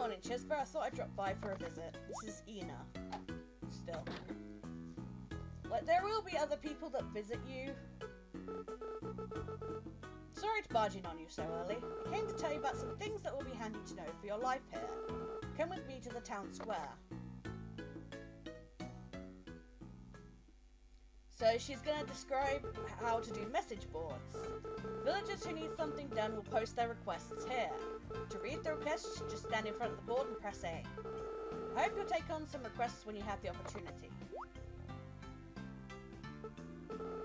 morning, Chispa. I thought I'd drop by for a visit. This is Ina. Still. Like, there will be other people that visit you. Sorry to barge in on you so early. I came to tell you about some things that will be handy to know for your life here. Come with me to the town square. So she's going to describe how to do message boards. Villagers who need something done will post their requests here. To read the requests, just stand in front of the board and press A. I hope you'll take on some requests when you have the opportunity.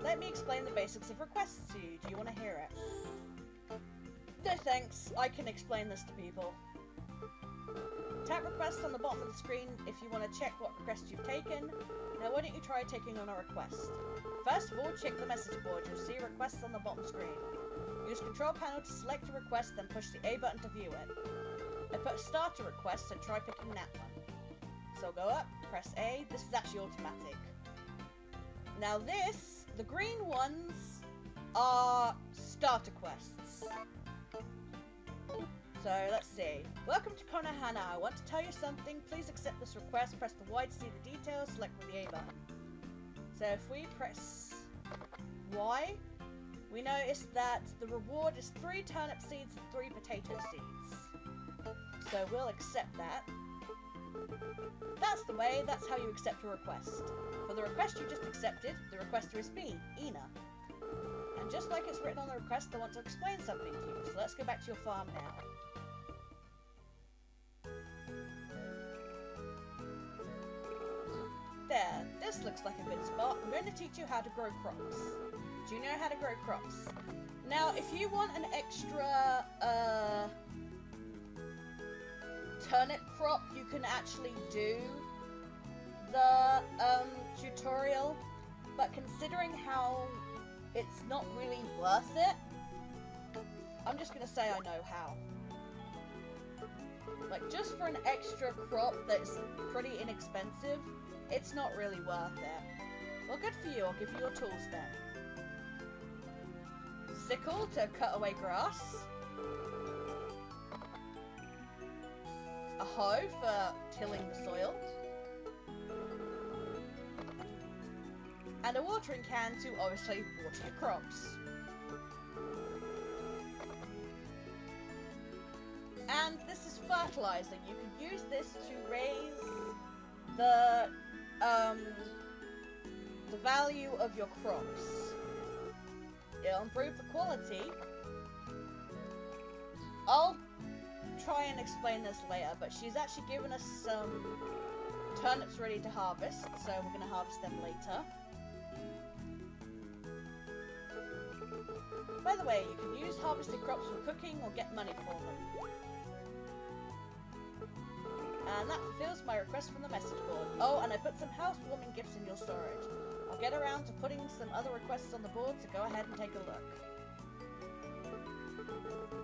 Let me explain the basics of requests to you. Do you want to hear it? No thanks, I can explain this to people. Tap requests on the bottom of the screen if you want to check what requests you've taken. Now why don't you try taking on a request? First of all, check the message board. You'll see requests on the bottom screen. Use control panel to select a request, then push the A button to view it. I put start a request, so try picking that one. So go up, press A. This is actually automatic. Now this, the green ones, are starter quests. So let's see. Welcome to Konohana. I want to tell you something. Please accept this request. Press the Y to see the details. Select with the A button. So if we press Y, we notice that the reward is 3 turnip seeds and 3 potato seeds. So we'll accept that. That's the way. That's how you accept a request. For the request you just accepted, the requester is me, Ina. And just like it's written on the request, I want to explain something to you. So let's go back to your farm now. There, this looks like a good spot. I'm going to teach you how to grow crops. Do you know how to grow crops? Now, if you want an extra turnip crop, you can actually do the tutorial, but considering how it's not really worth it, I'm just going to say I know how. Like, just for an extra crop that's pretty inexpensive, it's not really worth it. Well, good for you. I'll give you your tools then. Sickle to cut away grass. A hoe for tilling the soil. And a watering can to obviously water your crops. And this is fertilizer. You can use this to raise the value of your crops. It'll improve the quality. I'll try and explain this later, but she's actually given us some turnips ready to harvest, so we're going to harvest them later. By the way, you can use harvested crops for cooking or get money for them. And that fulfills my request from the message board. Oh, and I put some housewarming gifts in your storage. I'll get around to putting some other requests on the board, so go ahead and take a look.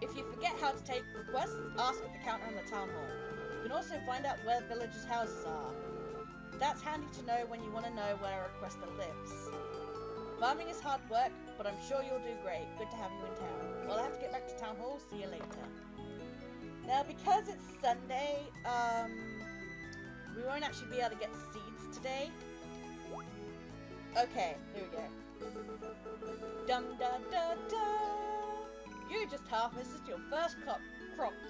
If you forget how to take requests, ask at the counter in the town hall. You can also find out where villagers' houses are. That's handy to know when you want to know where a requester lives. Farming is hard work, but I'm sure you'll do great. Good to have you in town. Well, I have to get back to town hall. See you later. Now, because it's Sunday, we won't actually be able to get seeds today. Okay, here we go. Dum da da da! You just harvested your first crop.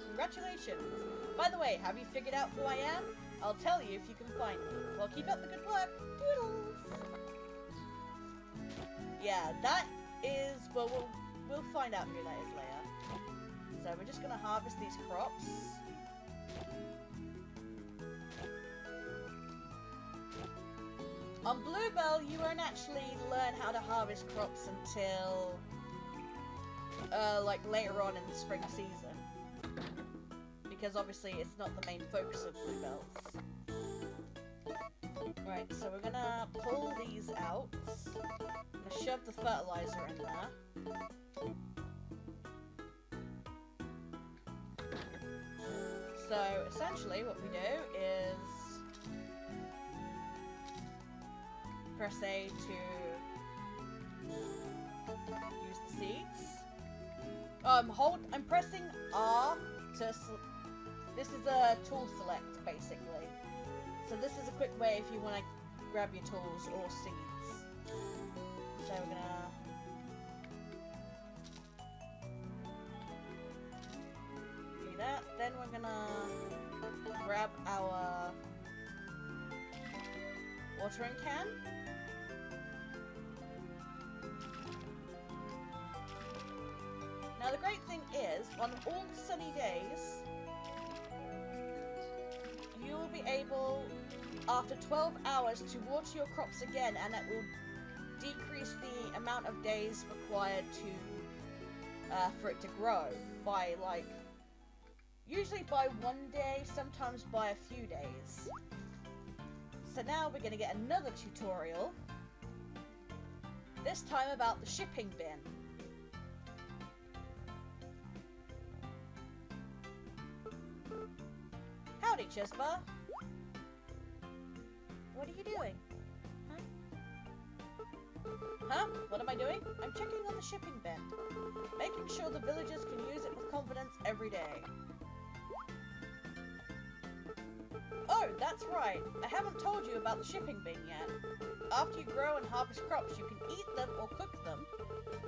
Congratulations! By the way, have you figured out who I am? I'll tell you if you can find me. Well, keep up the good work. Doodles! Yeah, that is... Well, we'll find out who that is later. So we're just going to harvest these crops. On Bluebell, you won't actually learn how to harvest crops until, like, later on in the spring season. Because obviously it's not the main focus of Bluebells. Right, so we're gonna pull these out. I'm gonna shove the fertilizer in there. So, essentially what we do is press A to use the seeds. I'm pressing R to This is a tool select, basically. So this is a quick way if you want to grab your tools or seeds. So we're gonna... do that. Then we're gonna grab our watering can. Now the great thing is, on all sunny days, you will be able, after 12 hours, to water your crops again, and it will decrease the amount of days required to for it to grow by, like, usually by 1 day, sometimes by a few days. So now we're going to get another tutorial, this time about the shipping bin. Howdy, Chispa. What are you doing? Huh? What am I doing? I'm checking on the shipping bin, making sure the villagers can use it with confidence every day. Oh, that's right. I haven't told you about the shipping bin yet. After you grow and harvest crops, you can eat them or cook them,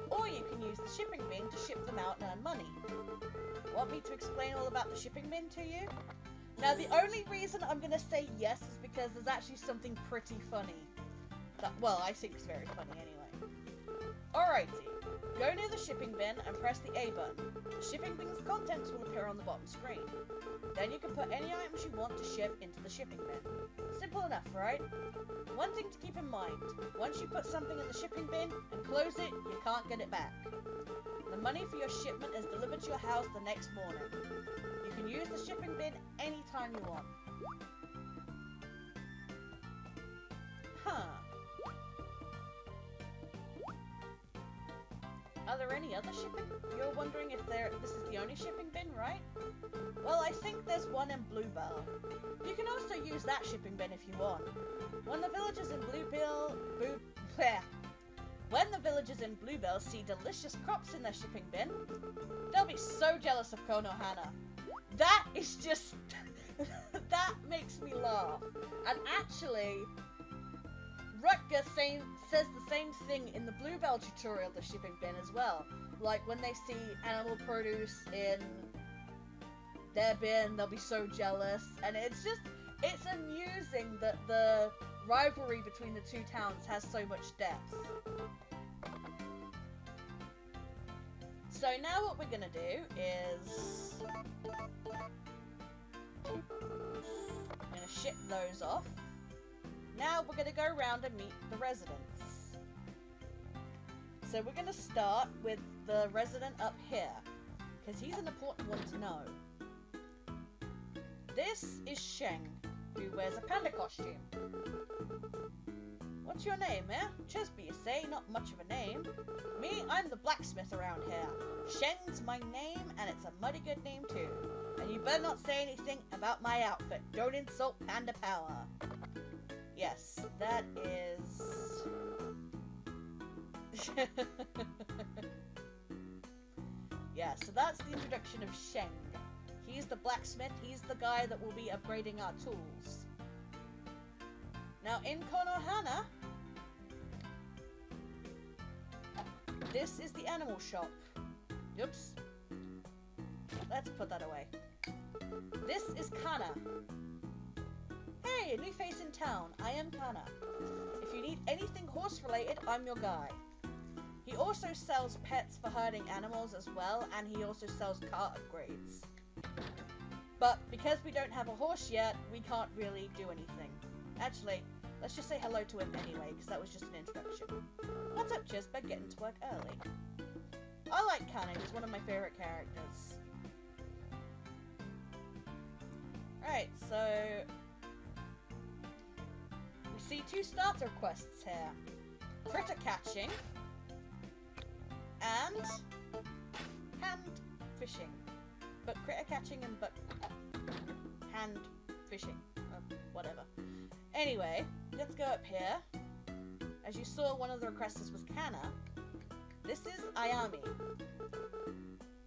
or you can use the shipping bin to ship them out and earn money. Want me to explain all about the shipping bin to you? Now, the only reason I'm going to say yes is because there's actually something pretty funny. That, well, I think it's very funny anyway. Alrighty. Go near the shipping bin and press the A button. The shipping bin's contents will appear on the bottom screen. Then you can put any items you want to ship into the shipping bin. Simple enough, right? One thing to keep in mind. Once you put something in the shipping bin and close it, you can't get it back. The money for your shipment is delivered to your house the next morning. You can use the shipping bin anytime you want. Huh. Are there any other shipping? You're wondering if this is the only shipping bin, right? Well, I think there's one in Bluebell. You can also use that shipping bin if you want. When the villagers in Bluebell see delicious crops in their shipping bin, they'll be so jealous of Konohana. That is just... that makes me laugh. And actually, Rutger says the same thing in the Bluebell tutorial of the shipping bin as well. Like, when they see animal produce in their bin, they'll be so jealous. And it's just, it's amusing that the rivalry between the two towns has so much depth. So now what we're gonna do is... I'm gonna ship those off. Now we're gonna go around and meet the residents. So we're gonna start with the resident up here, because he's an important one to know. This is Sheng, who wears a panda costume. What's your name, eh? Chesby, you say? Not much of a name. Me, I'm the blacksmith around here. Sheng's my name, and it's a mighty good name too. And you better not say anything about my outfit. Don't insult panda power. Yes, that is... yeah, so that's the introduction of Sheng. He's the blacksmith, he's the guy that will be upgrading our tools. Now in Konohana, this is the animal shop. Oops. Let's put that away. This is Kana. Hey, a new face in town. I am Kana. If you need anything horse related, I'm your guy. He also sells pets for herding animals as well, and he also sells car upgrades. But because we don't have a horse yet, we can't really do anything. Actually, let's just say hello to him anyway, because that was just an introduction. What's up, Chispa? Getting to work early. I like Kana, he's one of my favorite characters. Right, so... we see two starter quests here. Critter catching and hand fishing. But critter catching and hand fishing. Whatever. Anyway, let's go up here. As you saw, one of the requesters was Kana. This is Ayami.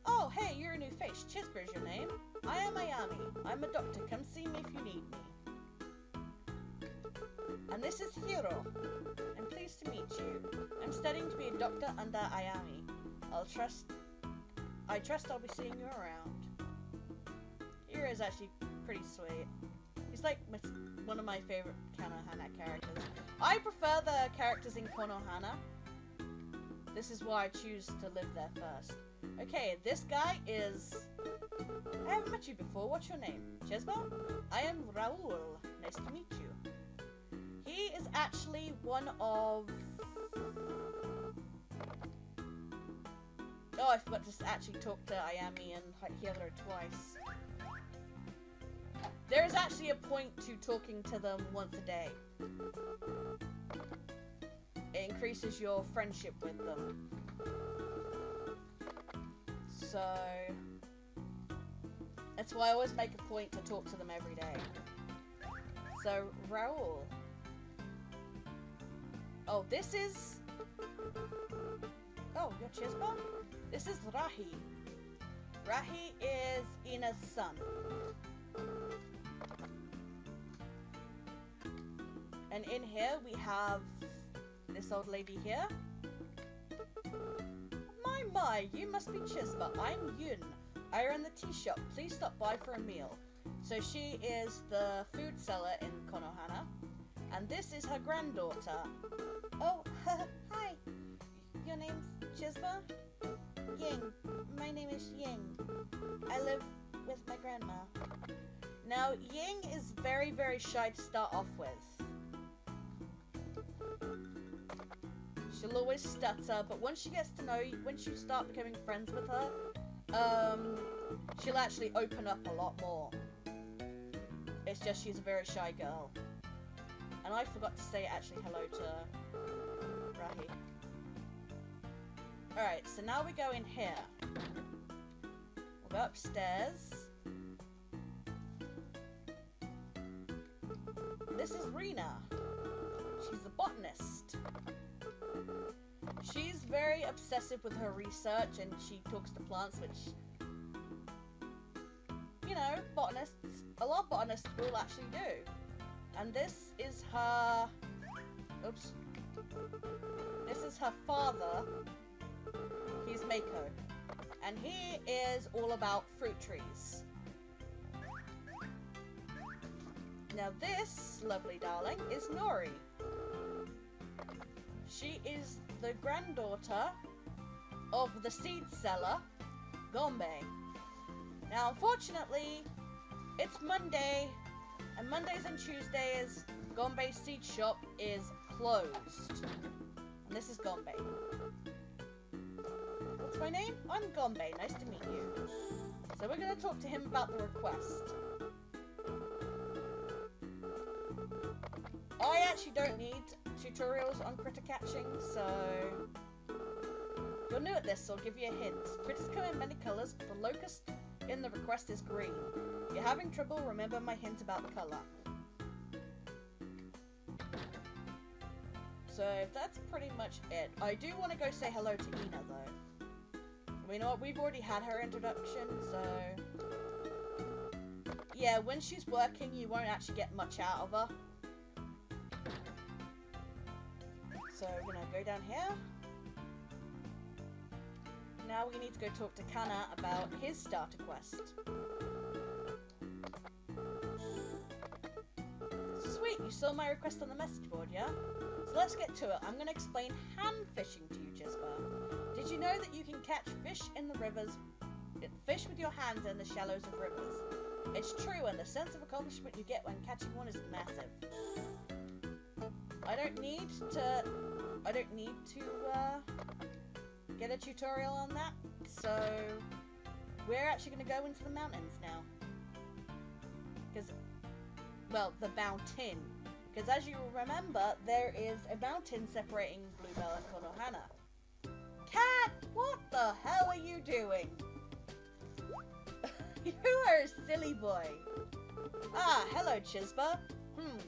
Oh, Oh, hey, you're a new face. Chispa is your name. I am Ayami. I'm a doctor. Come see me if you need me. And this is Hiro. I'm pleased to meet you. I'm studying to be a doctor under Ayami. I trust I'll be seeing you around. Hiro is actually pretty sweet. He's like one of my favorite Konohana characters. I prefer the characters in Konohana. This is why I choose to live there first. Okay, this guy is... I haven't met you before. What's your name? Chispa? I am Raul. Nice to meet you. He is actually one of... Oh, I forgot to actually talk to Ayami and Hiro twice. There is actually a point to talking to them once a day. It increases your friendship with them. So... that's why I always make a point to talk to them every day. So, Raul. Oh, this is... oh, you're Chispa? This is Rahi. Rahi is Ina's son. And in here we have this old lady here. My, you must be Chispa. I'm Yun. I run the tea shop. Please stop by for a meal. So she is the food seller in Konohana. And this is her granddaughter. Oh, hi. Your name's Chispa? Ying. My name is Ying. I live with my grandma. Now, Ying is very, very shy to start off with. She'll always stutter, but once she gets to know you, once you start becoming friends with her, she'll actually open up a lot more. It's just she's a very shy girl. And I forgot to say actually hello to Rahi. Alright, so now we go in here. We'll go upstairs. This is Rena. She's the botanist. She's very obsessive with her research and she talks to plants, which, you know, botanists, a lot of botanists will actually do. And this is her, oops, this is her father. He's Mako. And he is all about fruit trees. Now this lovely darling is Nori. She is the granddaughter of the seed seller, Gombe. Now, unfortunately, it's Monday, and Mondays and Tuesdays, Gombe's seed shop is closed. And this is Gombe. What's my name? I'm Gombe. Nice to meet you. So we're going to talk to him about the request. I actually don't need tutorials on critter catching, so you're new at this, so I'll give you a hint. Critters come in many colours, but the locust in the request is green. If you're having trouble, remember my hint about the colour. So that's pretty much it. I do want to go say hello to Ina, though. You know what? We've already had her introduction, so yeah, when she's working, you won't actually get much out of her. So we're gonna go down here. Now we need to go talk to Kana about his starter quest. Sweet, you saw my request on the message board, yeah? So let's get to it. I'm gonna explain hand fishing to you, Chispa. Did you know that you can catch fish in the rivers, fish with your hands in the shallows of rivers? It's true, and the sense of accomplishment you get when catching one is massive. I don't need to get a tutorial on that, so we're actually going to go into the mountains now. Because, well, the mountain. Because as you remember, there is a mountain separating Bluebell and Konohana. Cat, what the hell are you doing? You are a silly boy. Ah, hello, Chispa.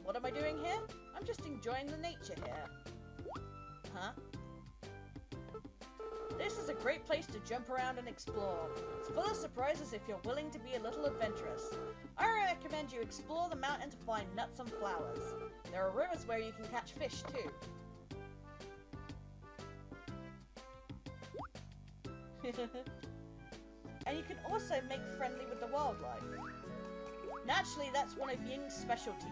What am I doing here? I'm just enjoying the nature here. Huh? This is is a great place to jump around and explore. It's full of surprises if you're willing to be a little adventurous. I recommend you explore the mountain to find nuts and flowers. There are rivers where you can catch fish too. And you can also make friendly with the wildlife. Naturally, that's one of Ying's specialties.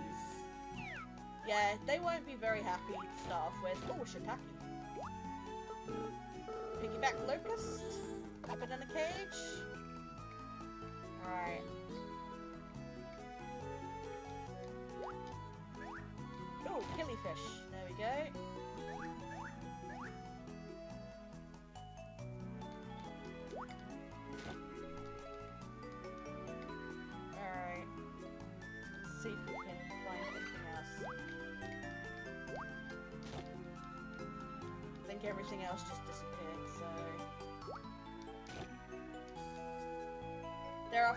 Yeah, they won't be very happy to start off with. Oh, shiitake. Piggyback locust. Keep it in a cage. Alright. Oh, killifish. There we go. Alright. Let's see if we can find anything else. I think everything else just disappeared, so... There are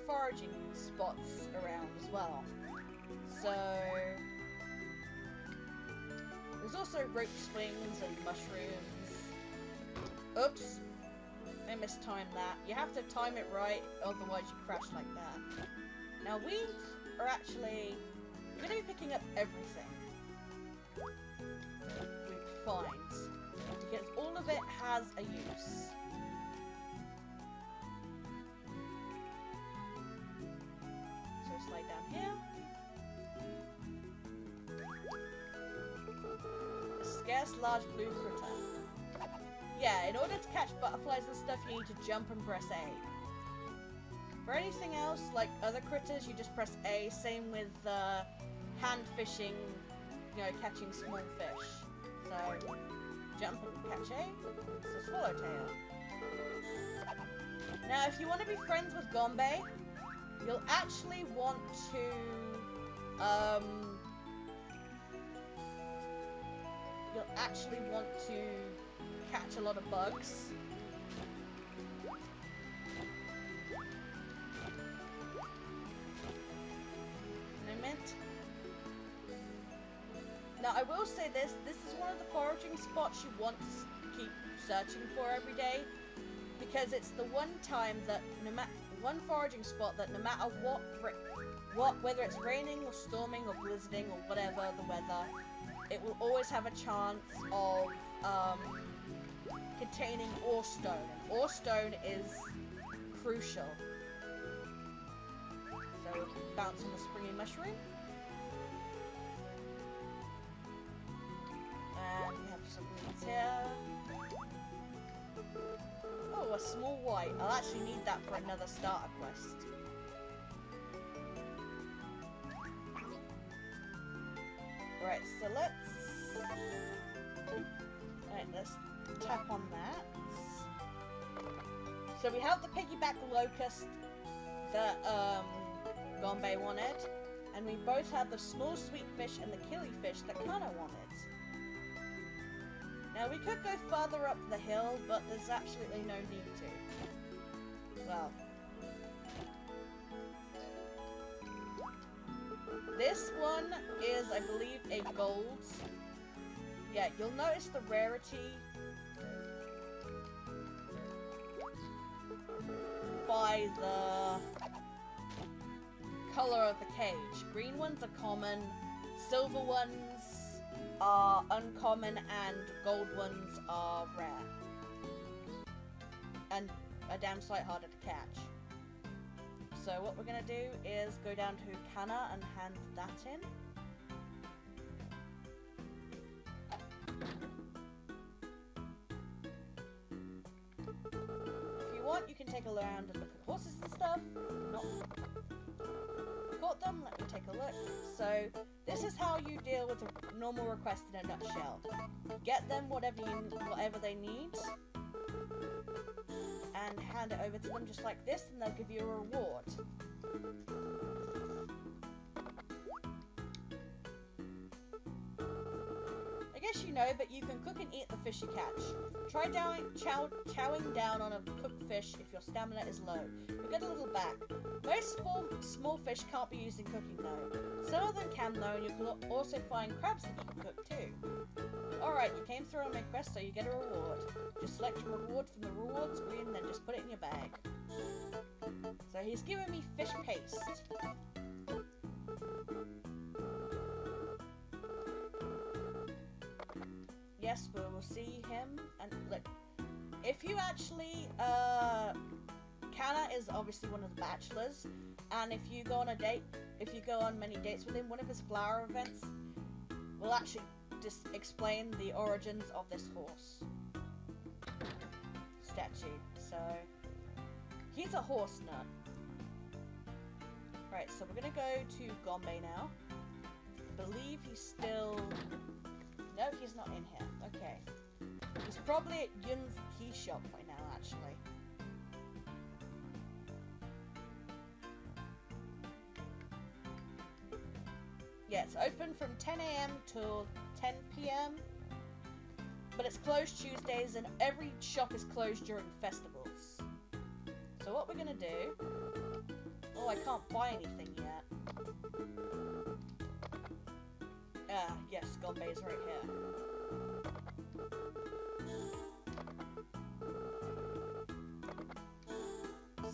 foraging spots around as well. So... There's also rope swings and mushrooms. Oops! I mistimed that. You have to time it right, otherwise you crash like that. Now weeds are actually... We're going to be picking up everything we find, because all of it has a use. So slide down here. A scarce large blue critter. Yeah, in order to catch butterflies and stuff, you need to jump and press A. For anything else, like other critters, you just press A. Same with hand fishing, you know, catching small fish. So, jump and catch A. It's a swallowtail. Now, if you want to be friends with Gombe, you'll actually want to, catch a lot of bugs. Now I will say this is one of the foraging spots you want to keep searching for every day, because it's the one time that one foraging spot that no matter what, whether it's raining or storming or blizzarding or whatever the weather, it will always have a chance of containing ore stone. And ore stone is crucial. So bounce on the springy mushroom. And we have some leads here. Oh, a small white. I'll actually need that for another starter quest. Right, so let's tap on that. So we have the piggyback locust that Gombe wanted, and we both have the small sweet fish and the killifish that Kana wanted. Now we could go farther up the hill, but there's absolutely no need to. Well, this one is, I believe, a gold. Yeah, you'll notice the rarity by the color of the cage. Green ones are common, silver ones are uncommon, and gold ones are rare. And a damn sight harder to catch. So what we're going to do is go down to Kana and hand that in. If you want, you can take a look around and look at horses and stuff. Not caught them, let me take a look. So this is how you deal with a normal request in a nutshell. Get them whatever they need, and hand it over to them just like this, and they'll give you a reward. I guess you know, but you can cook and eat the fish you catch. Try chowing down on a cooked fish if your stamina is low. You'll get a little back. Most small fish can't be used in cooking though. Some of them can though, and you can also find crabs that you can cook too. Alright, you came through on my quest, so you get a reward. Just select a reward from the reward screen, then just put it in your bag. So he's giving me fish paste. Yes, we will see him. And look, if you actually, Kana is obviously one of the bachelors, and if you go on a date, if you go on many dates with him, one of his flower events will actually just explain the origins of this horse statue. So he's a horse nut. Right, so we're gonna go to Gombe now. Believe he's still... No, he's not in here. Okay. He's probably at Yun's tea shop right now, actually. Yeah, it's open from 10 AM till 10 PM. But it's closed Tuesdays, and every shop is closed during festivals. So what we're gonna do... Oh, I can't buy anything yet. Ah, yes, Gombe is right here.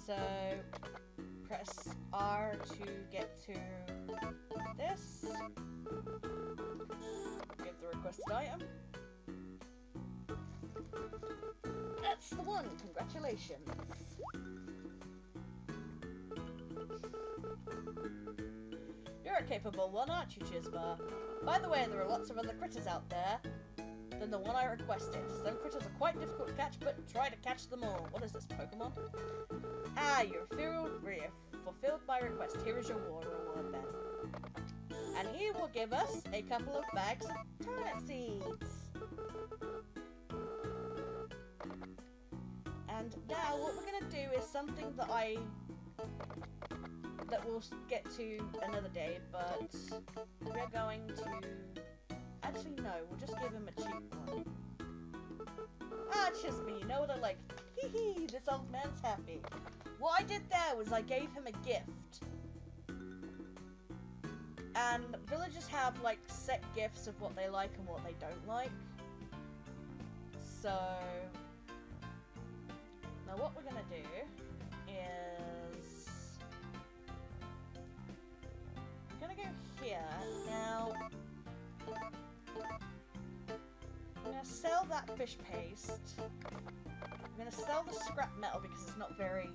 So, press R to get to this. Give the requested item. That's the one! Congratulations! You're a capable one, aren't you, Chisba? By the way, there are lots of other critters out there than the one I requested. Some critters are quite difficult to catch, but try to catch them all. What is this, Pokemon? Ah, you're fulfilled my request. Here is your water reward, then. And he will give us a couple of bags of turnip seeds. And now what we're going to do is something that we'll get to another day, but we're going to... Actually, no, we'll just give him a cheap one. Ah, Chisme, you know what I like. Hee hee, this old man's happy. What I did there was I gave him a gift. And villagers have, like, set gifts of what they like and what they don't like. So... Now what we're gonna do is... I'm gonna go here. Now... I'm gonna sell that fish paste. I'm gonna sell the scrap metal because it's not very...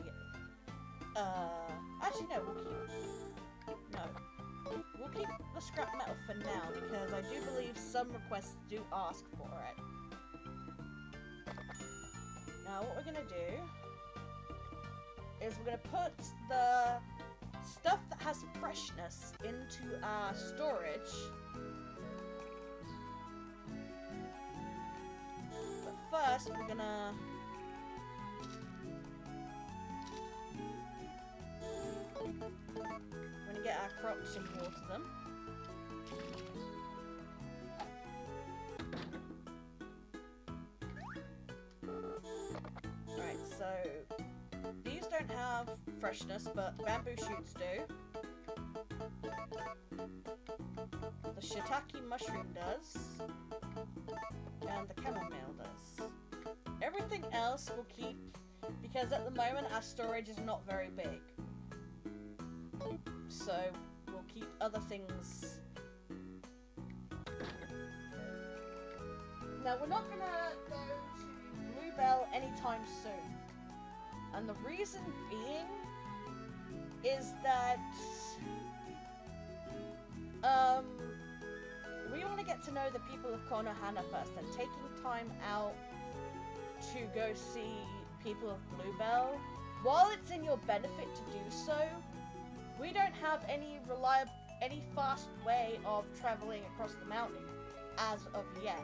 Actually no, we'll keep... No. We'll keep the scrap metal for now because I do believe some requests do ask for it. Now what we're gonna do is we're gonna put the stuff that has freshness into our storage. But first we're gonna get our crops and water them. Right, so these don't have freshness, but bamboo shoots do. The shiitake mushroom does. And the chamomile does. Everything else we'll keep, because at the moment our storage is not very big. So we'll keep other things. Now we're not gonna go to Bluebell anytime soon. And the reason being is that we want to get to know the people of Konohana first, and taking time out to go see people of Bluebell, while it's in your benefit to do so, we don't have any fast way of traveling across the mountain as of yet.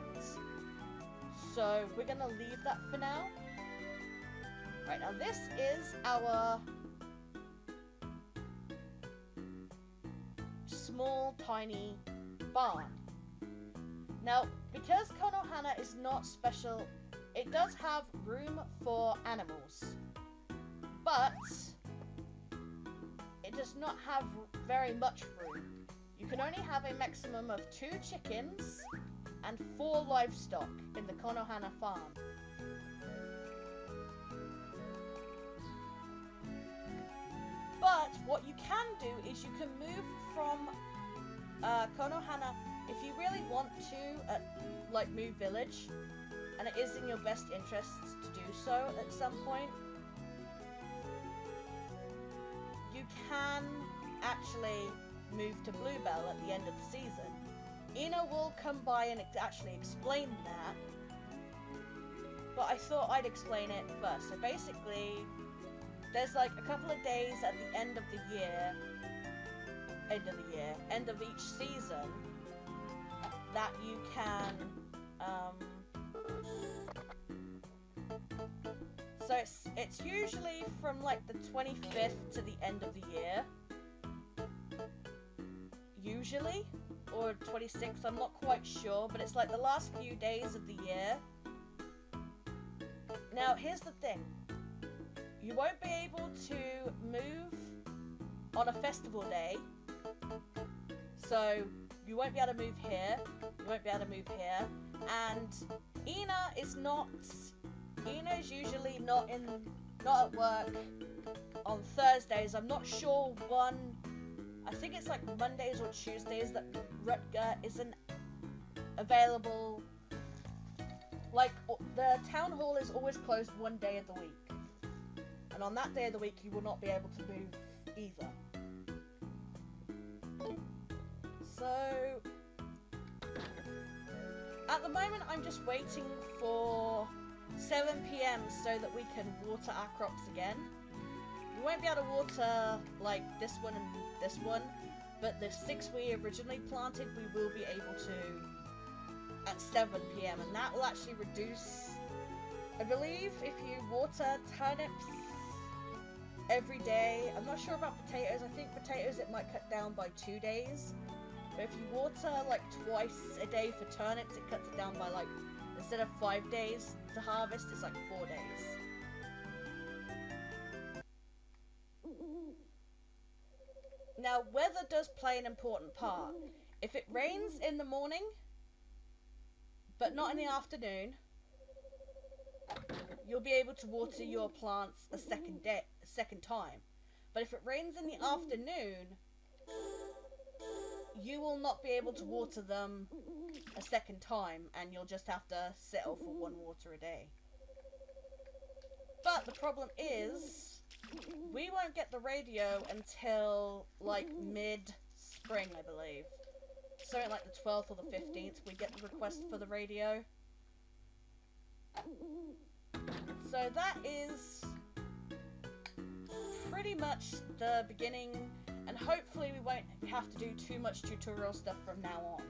So we're gonna leave that for now. Right, now this is our small, tiny barn. Now, because Konohana is not special, it does have room for animals, but it does not have very much room. You can only have a maximum of 2 chickens and 4 livestock in the Konohana farm. But what you can do is you can move from Konohana if you really want to, like, move village, and it is in your best interests to do so at some point. You can actually move to Bluebell at the end of the season. Ina will come by and actually explain that, but I thought I'd explain it first. So basically, there's like a couple of days at the end of each season, that you can, so it's usually from like the 25th to the end of the year, usually, or 26th, I'm not quite sure, but it's like the last few days of the year. Now, here's the thing. You won't be able to move on a festival day, so you won't be able to move here, you won't be able to move here, and Ina's usually not at work on Thursdays. I'm not sure I think it's like Mondays or Tuesdays that Rutger isn't available. Like, the town hall is always closed one day of the week, and on that day of the week you will not be able to move either. So, at the moment I'm just waiting for 7 PM so that we can water our crops again. We won't be able to water, like, this one and this one, but the 6 we originally planted we will be able to at 7 PM, and that will actually reduce, I believe, if you water turnips every day. I'm not sure about potatoes. I think potatoes it might cut down by 2 days. But if you water like twice a day for turnips, it cuts it down by, like, instead of 5 days to harvest, it's like 4 days. Now, weather does play an important part. If it rains in the morning, but not in the afternoon, you'll be able to water your plants a second time. But if it rains in the afternoon, you will not be able to water them a second time, and you'll just have to settle for 1 water a day. But the problem is, we won't get the radio until like mid-spring, I believe. Something like the 12th or the 15th, we get the request for the radio. So that is pretty much the beginning, and hopefully we won't have to do too much tutorial stuff from now on.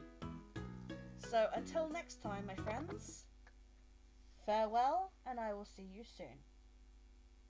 So until next time, my friends, farewell, and I will see you soon.